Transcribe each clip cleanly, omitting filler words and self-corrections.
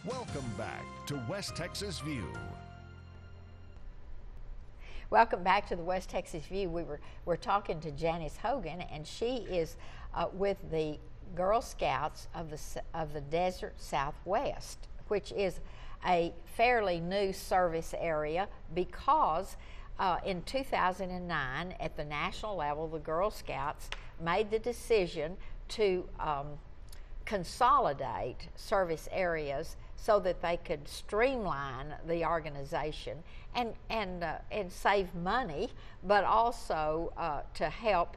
Welcome back to West Texas View. Welcome back to the West Texas View. We're talking to Janice Hogan, and she is with the Girl Scouts of the Desert Southwest, which is a fairly new service area because in 2009 at the national level, the Girl Scouts made the decision to consolidate service areas so that they could streamline the organization and save money, but also to help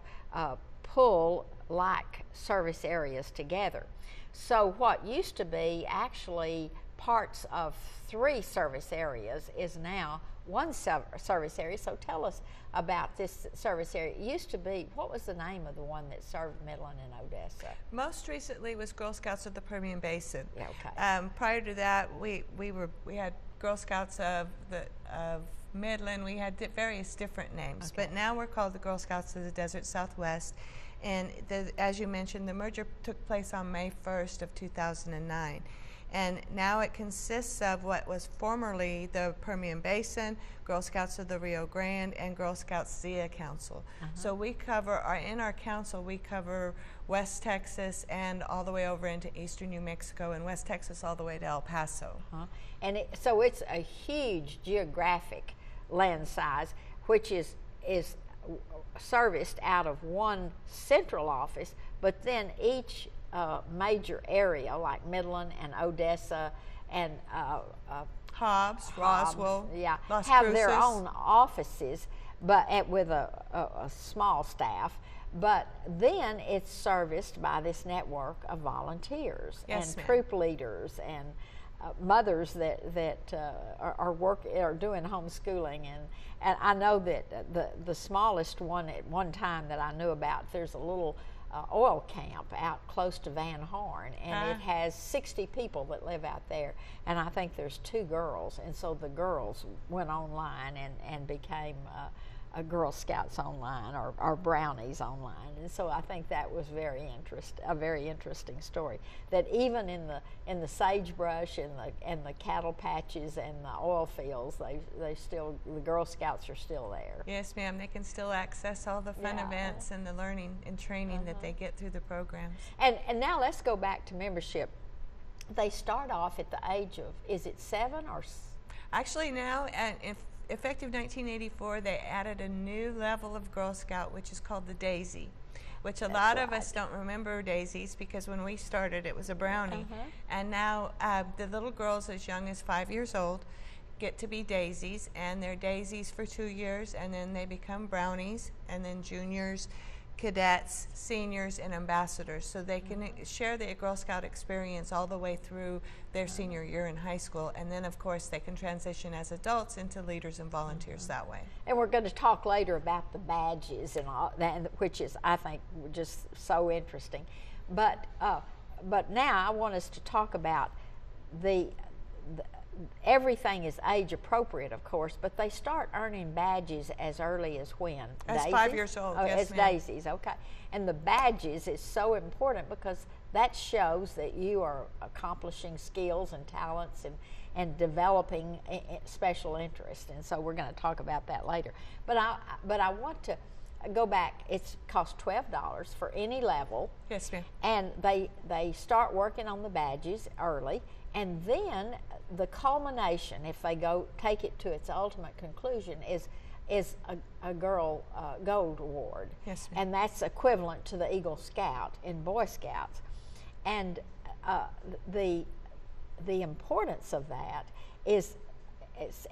pull like service areas together. So what used to be actually parts of 3 service areas is now 1 service area. So tell us about this service area. It used to be, what was the name of the one that served Midland and Odessa? Most recently was Girl Scouts of the Permian Basin. Yeah, okay. Prior to that, we had Girl Scouts of Midland. We had various different names, okay. But now we're called the Girl Scouts of the Desert Southwest. And as you mentioned, the merger took place on May 1st of 2009. And now it consists of what was formerly the Permian Basin, Girl Scouts of the Rio Grande, and Girl Scouts Zia Council. So we cover, in our council, we cover West Texas and all the way over into eastern New Mexico, and West Texas all the way to El Paso. And so it's a huge geographic land size, which is serviced out of one central office, but then each major area like Midland and Odessa and Hobbs, Roswell, Las have Cruces. their own offices, but with a small staff. But then it's serviced by this network of volunteers and troop leaders and mothers that are doing homeschooling, and I know that the smallest one at one time that I knew about, there's a little oil camp out close to Van Horn, and it has 60 people that live out there, and I think there's 2 girls, and so the girls went online and became Girl Scouts online or Brownies online, and so I think that was a very interesting story. That even in the sagebrush and the cattle patches and the oil fields, the Girl Scouts are still there. Yes, ma'am. They can still access all the fun events and the learning and training that they get through the programs. And now let's go back to membership. They start off at the age of, is it 7 or? Actually, now effective 1984, they added a new level of Girl Scout, which is called the Daisy, which a lot of us don't remember daisies because when we started it was a brownie. And now the little girls as young as 5 years old get to be daisies, and they're daisies for 2 years, and then they become brownies, and then juniors, cadets, seniors, and ambassadors, so they can share the Girl Scout experience all the way through their senior year in high school, and then of course they can transition as adults into leaders and volunteers that way. And we're going to talk later about the badges and all that, which is, I think, just so interesting. But now I want us to talk about everything is age appropriate, of course, but they start earning badges as early as when? As daisies? 5 years old, yes, as daisies, okay. And the badges is so important because that shows that you are accomplishing skills and talents and developing special interest. And so we're going to talk about that later. But I want to go back. It costs $12 for any level. Yes, ma'am. And they start working on the badges early, and then the culmination, if they take it to its ultimate conclusion, is a Girl Gold Award. Yes, ma'am. And that's equivalent to the Eagle Scout in Boy Scouts. And the importance of that is,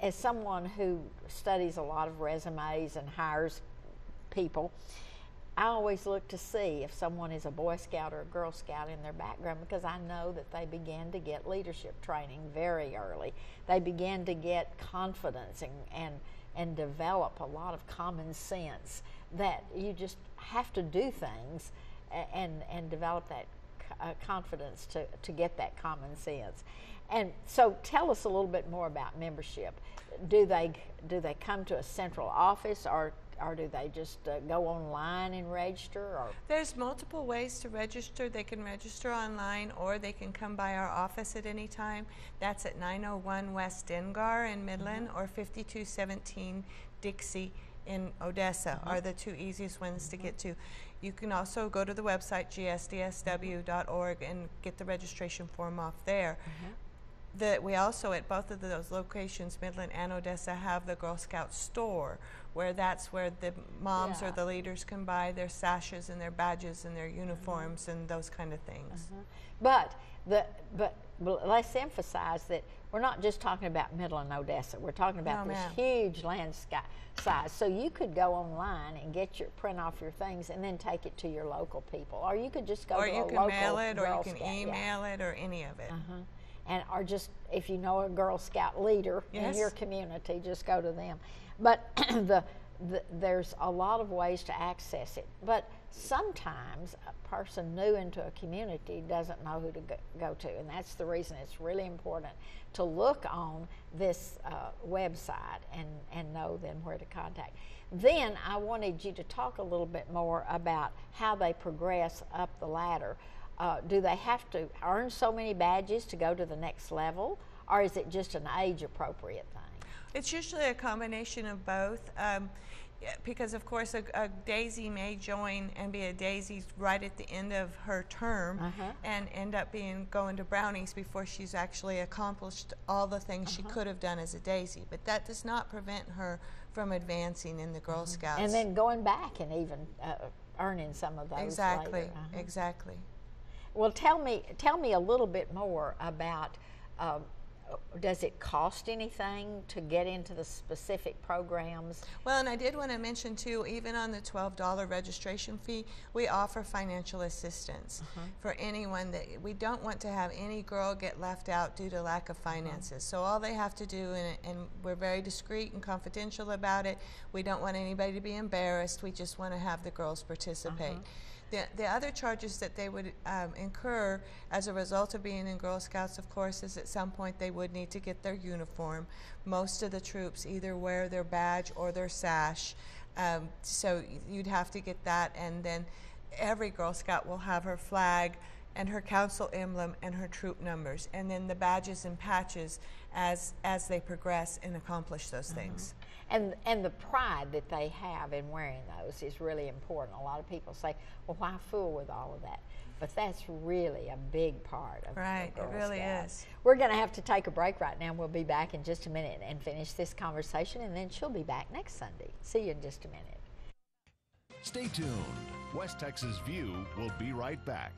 as someone who studies a lot of resumes and hires people, I always look to see if someone is a Boy Scout or a Girl Scout in their background, because I know that they begin to get leadership training very early. They begin to get confidence and develop a lot of common sense, that you just have to do things and develop that confidence to get that common sense. And so tell us a little bit more about membership. Do they come to a central office, or or do they just go online and register? Or there's multiple ways to register. They can register online, or they can come by our office at any time. That's at 901 West Dengar in Midland, or 5217 Dixie in Odessa are the two easiest ones to get to. You can also go to the website gsdsw.org and get the registration form off there. We also, at both of those locations, Midland and Odessa, have the Girl Scout store, where that's where the moms or the leaders can buy their sashes and their badges and their uniforms and those kind of things. But let's emphasize that we're not just talking about Midland and Odessa. We're talking about this huge land size. So you could go online and print off your things and then take it to your local people, or you could just go to a local Girl Scout. Or you can mail it, or you can email it, or any of it. And or just, if you know a Girl Scout leader in your community, just go to them. But there's a lot of ways to access it. But sometimes a person new into a community doesn't know who to go to, and that's the reason it's really important to look on this website and know then where to contact. Then I wanted you to talk a little bit more about how they progress up the ladder. Do they have to earn so many badges to go to the next level, or is it just an age-appropriate thing? It's usually a combination of both, because of course a Daisy may join and be a Daisy right at the end of her term and end up going to Brownies before she's actually accomplished all the things she could have done as a Daisy. But that does not prevent her from advancing in the Girl Scouts. And then going back and even earning some of those later. Exactly. Well, tell me a little bit more about, does it cost anything to get into the specific programs? Well, and I did want to mention too, even on the $12 registration fee, we offer financial assistance for anyone. That we don't want to have any girl get left out due to lack of finances. So all they have to do, and we're very discreet and confidential about it, we don't want anybody to be embarrassed, we just want to have the girls participate. The other charges that they would incur as a result of being in Girl Scouts, of course, is at some point they would need to get their uniform. Most of the troops either wear their badge or their sash, so you'd have to get that, and then every Girl Scout will have her flag and her council emblem and her troop numbers, and then the badges and patches as they progress and accomplish those things. And the pride that they have in wearing those is really important. A lot of people say, well, why fool with all of that? But that's really a big part of Right, Girl it really Scouts. is. We're going to have to take a break right now. We'll be back in just a minute and finish this conversation, and then she'll be back next Sunday. See you in just a minute. Stay tuned. West Texas View will be right back.